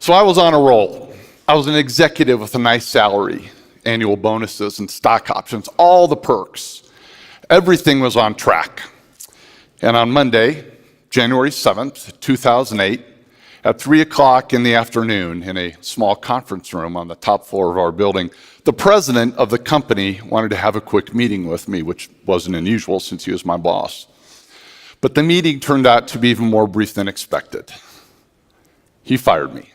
So I was on a roll. I was an executive with a nice salary, annual bonuses and stock options, all the perks. Everything was on track. And on Monday, January 7th, 2008, at 3 o'clock in the afternoon in a small conference room on the top floor of our building, the president of the company wanted to have a quick meeting with me, which wasn't unusual since he was my boss. But the meeting turned out to be even more brief than expected. He fired me.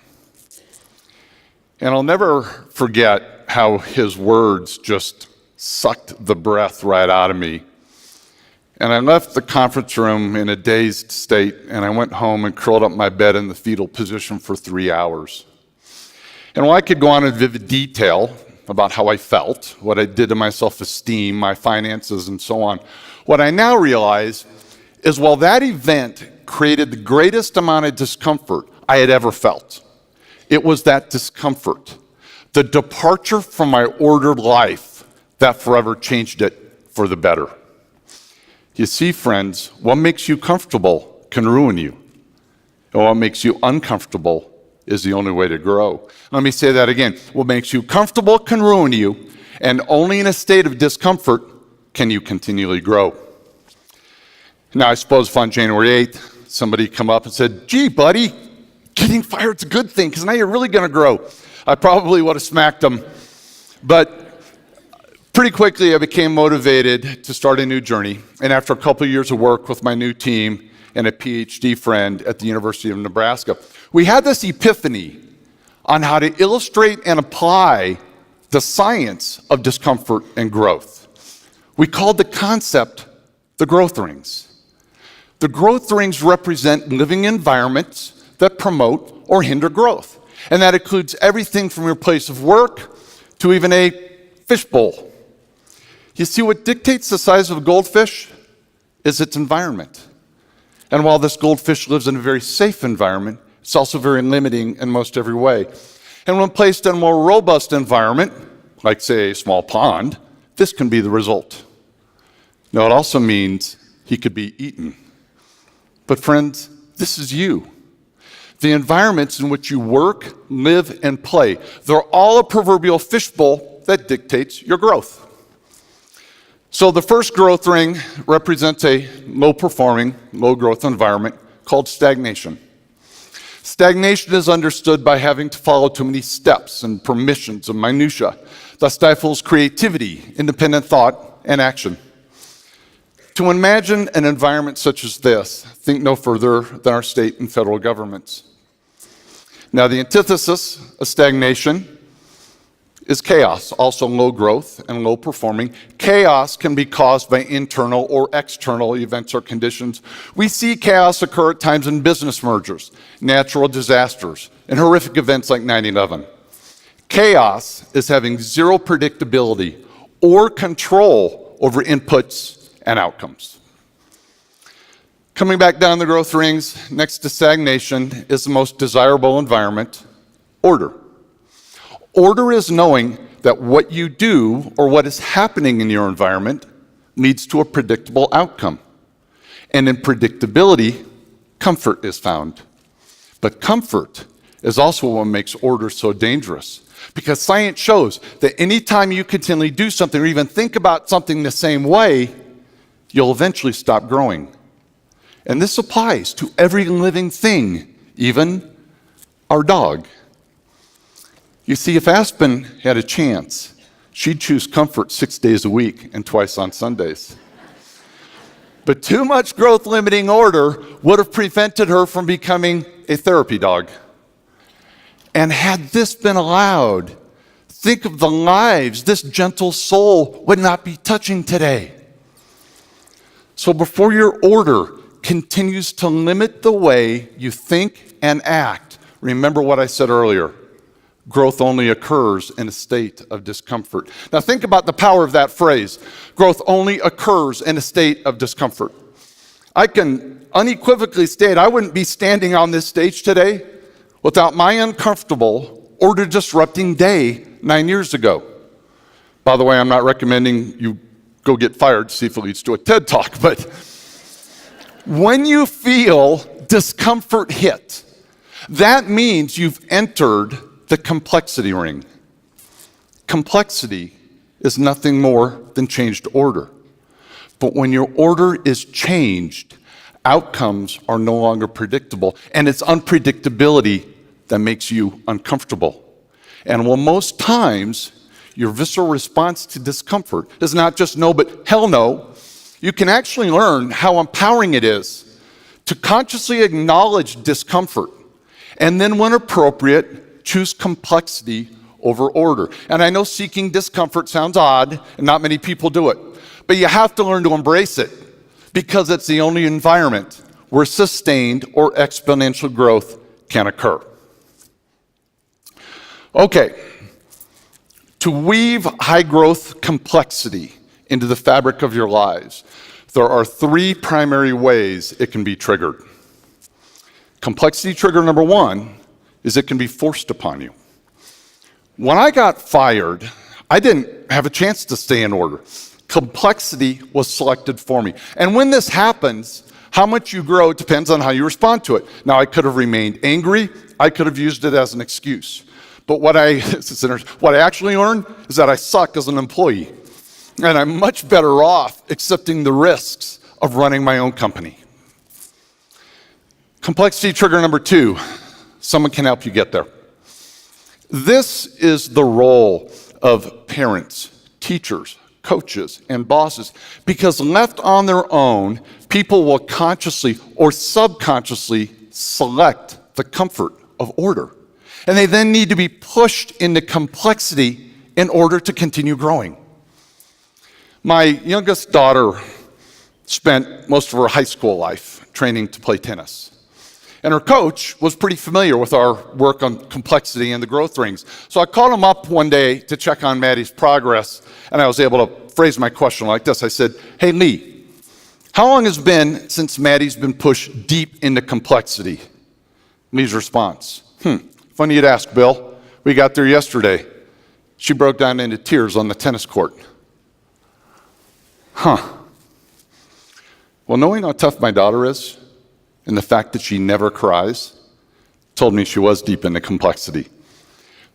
And I'll never forget how his words just sucked the breath right out of me. And I left the conference room in a dazed state, and I went home and curled up in my bed in the fetal position for 3 hours. And while I could go on in vivid detail about how I felt, what I did to my self-esteem, my finances, and so on, what I now realize is while that event created the greatest amount of discomfort I had ever felt, it was that discomfort, the departure from my ordered life, that forever changed it for the better. You see, friends, what makes you comfortable can ruin you. And what makes you uncomfortable is the only way to grow. Let me say that again. What makes you comfortable can ruin you, and only in a state of discomfort can you continually grow. Now, I suppose if on January 8th, somebody come up and said, "Gee, buddy, getting fired's a good thing, because now you're really going to grow," I probably would have smacked them. But pretty quickly, I became motivated to start a new journey. And after a couple of years of work with my new team and a PhD friend at the University of Nebraska, we had this epiphany on how to illustrate and apply the science of discomfort and growth. We called the concept the growth rings. The growth rings represent living environments that promote or hinder growth. And that includes everything from your place of work to even a fishbowl. You see, what dictates the size of a goldfish is its environment. And while this goldfish lives in a very safe environment, it's also very limiting in most every way. And when placed in a more robust environment, like say a small pond, this can be the result. Now, it also means he could be eaten. But friends, this is you. The environments in which you work, live, and play, they're all a proverbial fishbowl that dictates your growth. So the first growth ring represents a low-performing, low-growth environment called stagnation. Stagnation is understood by having to follow too many steps and permissions and minutia that stifles creativity, independent thought, and action. To imagine an environment such as this, think no further than our state and federal governments. Now, the antithesis of stagnation is chaos, also low growth and low performing. Chaos can be caused by internal or external events or conditions. We see chaos occur at times in business mergers, natural disasters, and horrific events like 9/11. Chaos is having zero predictability or control over inputs and outcomes. Coming back down the growth rings, next to stagnation is the most desirable environment, order. Order is knowing that what you do or what is happening in your environment leads to a predictable outcome. And in predictability, comfort is found. But comfort is also what makes order so dangerous. Because science shows that anytime you continually do something or even think about something the same way, you'll eventually stop growing. And this applies to every living thing, even our dog. You see, if Aspen had a chance, she'd choose comfort 6 days a week and twice on Sundays. But too much growth-limiting order would have prevented her from becoming a therapy dog. And had this been allowed, think of the lives this gentle soul would not be touching today. So before your order continues to limit the way you think and act, remember what I said earlier. Growth only occurs in a state of discomfort. Now think about the power of that phrase. Growth only occurs in a state of discomfort. I can unequivocally state I wouldn't be standing on this stage today without my uncomfortable, order-disrupting day 9 years ago. By the way, I'm not recommending you go get fired to see if it leads to a TED Talk, but when you feel discomfort hit, That means you've entered the complexity ring. Complexity is nothing more than changed order. But when your order is changed, outcomes are no longer predictable, and it's unpredictability that makes you uncomfortable. And while most times your visceral response to discomfort is not just no, but hell no, you can actually learn how empowering it is to consciously acknowledge discomfort and then, when appropriate, choose complexity over order. And I know seeking discomfort sounds odd, and not many people do it, but you have to learn to embrace it because it's the only environment where sustained or exponential growth can occur. Okay, to weave high growth complexity into the fabric of your lives, there are three primary ways it can be triggered. Complexity trigger number one is it can be forced upon you. When I got fired, I didn't have a chance to stay in order. Complexity was selected for me. And when this happens, how much you grow depends on how you respond to it. Now, I could have remained angry. I could have used it as an excuse. But what I actually learned is that I suck as an employee. And I'm much better off accepting the risks of running my own company. Complexity trigger number two, someone can help you get there. This is the role of parents, teachers, coaches, and bosses, because left on their own, people will consciously or subconsciously select the comfort of order. And they then need to be pushed into complexity in order to continue growing. My youngest daughter spent most of her high school life training to play tennis. And her coach was pretty familiar with our work on complexity and the growth rings. So I called him up one day to check on Maddie's progress, and I was able to phrase my question like this. I said, "Hey, Lee, how long has it been since Maddie's been pushed deep into complexity?" Lee's response, "Funny you'd ask, Bill. We got there yesterday. She broke down into tears on the tennis court." Well, knowing how tough my daughter is, and the fact that she never cries, told me she was deep into complexity.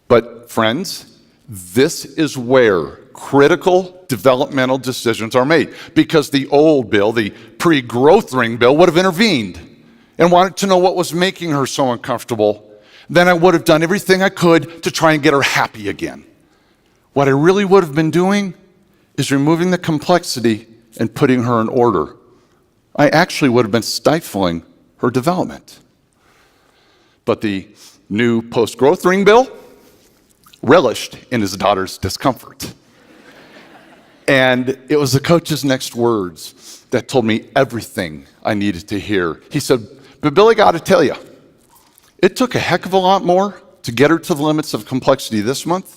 But friends, this is where critical developmental decisions are made, because the old Bill, the pre-growth ring Bill, would have intervened and wanted to know what was making her so uncomfortable. Then I would have done everything I could to try and get her happy again. What I really would have been doing is removing the complexity and putting her in order. I actually would have been stifling her development. But the new post-growth ring Bill relished in his daughter's discomfort. And it was the coach's next words that told me everything I needed to hear. He said, "But Billy, got to tell you, it took a heck of a lot more to get her to the limits of complexity this month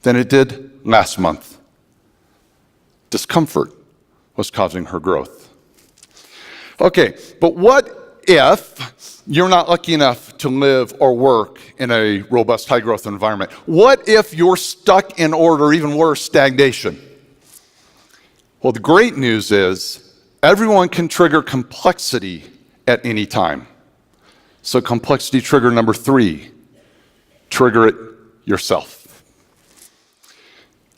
than it did last month." Discomfort was causing her growth. Okay, but what if you're not lucky enough to live or work in a robust, high-growth environment? What if you're stuck in order, even worse, stagnation? Well, the great news is everyone can trigger complexity at any time. So complexity trigger number three, trigger it yourself.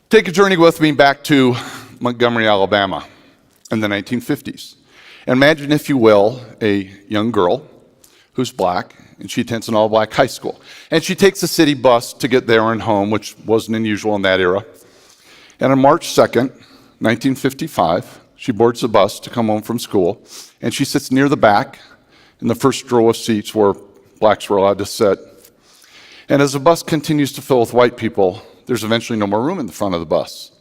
Take a journey with me back to Montgomery, Alabama in the 1950s. Imagine, if you will, a young girl who's black, and she attends an all-black high school. And she takes a city bus to get there and home, which wasn't unusual in that era. And on March 2nd, 1955, she boards the bus to come home from school, and she sits near the back in the first row of seats where blacks were allowed to sit. And as the bus continues to fill with white people, there's eventually no more room in the front of the bus.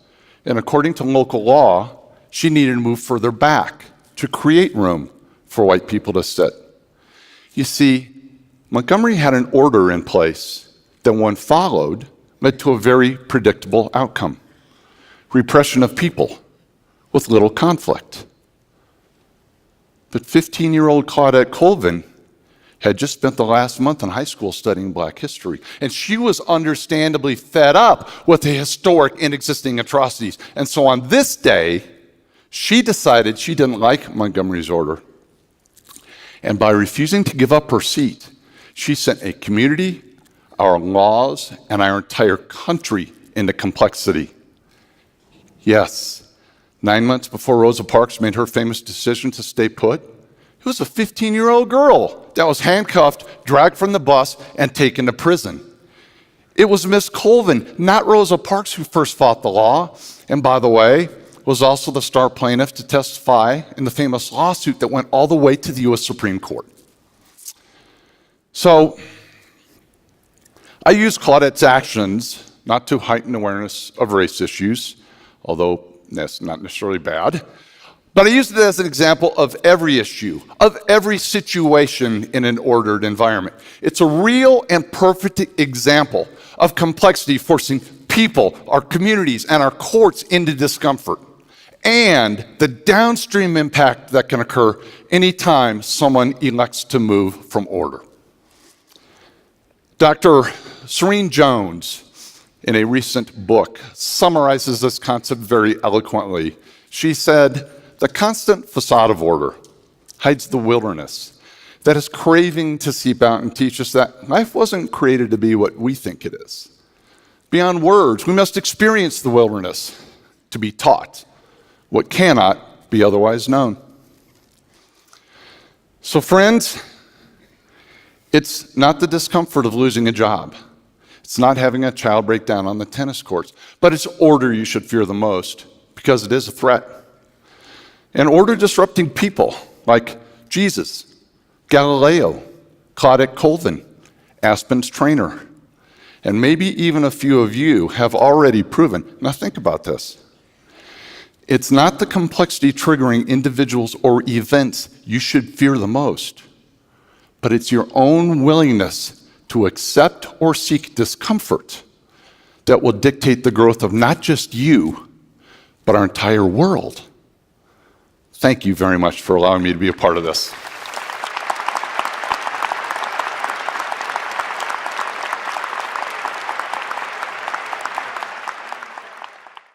And according to local law, she needed to move further back to create room for white people to sit. You see, Montgomery had an order in place that, when followed, led to a very predictable outcome: repression of people with little conflict. But 15-year-old Claudette Colvin had just spent the last month in high school studying black history, and she was understandably fed up with the historic and existing atrocities. And so on this day, she decided she didn't like Montgomery's order. And by refusing to give up her seat, She sent a community, our laws, and our entire country into complexity. Yes, 9 months before Rosa Parks made her famous decision to stay put, it was a 15-year-old girl that was handcuffed, dragged from the bus, and taken to prison. It was Miss Colvin, not Rosa Parks, who first fought the law, and by the way, was also the star plaintiff to testify in the famous lawsuit that went all the way to the U.S. Supreme Court. So, I use Claudette's actions not to heighten awareness of race issues, although that's not necessarily bad, but I use it as an example of every issue, of every situation in an ordered environment. It's a real and perfect example of complexity forcing people, our communities, and our courts into discomfort, and the downstream impact that can occur anytime someone elects to move from order. Dr. Serene Jones, in a recent book, summarizes this concept very eloquently. She said, "The constant facade of order hides the wilderness that is craving to seep out and teach us that life wasn't created to be what we think it is. Beyond words, we must experience the wilderness to be taught what cannot be otherwise known." So friends, it's not the discomfort of losing a job. It's not having a child break down on the tennis courts, but it's order you should fear the most because it is a threat. And order disrupting people like Jesus, Galileo, Claudette Colvin, Aspen's trainer, and maybe even a few of you have already proven. Now think about this. It's not the complexity triggering individuals or events you should fear the most, but it's your own willingness to accept or seek discomfort that will dictate the growth of not just you, but our entire world. Thank you very much for allowing me to be a part of this.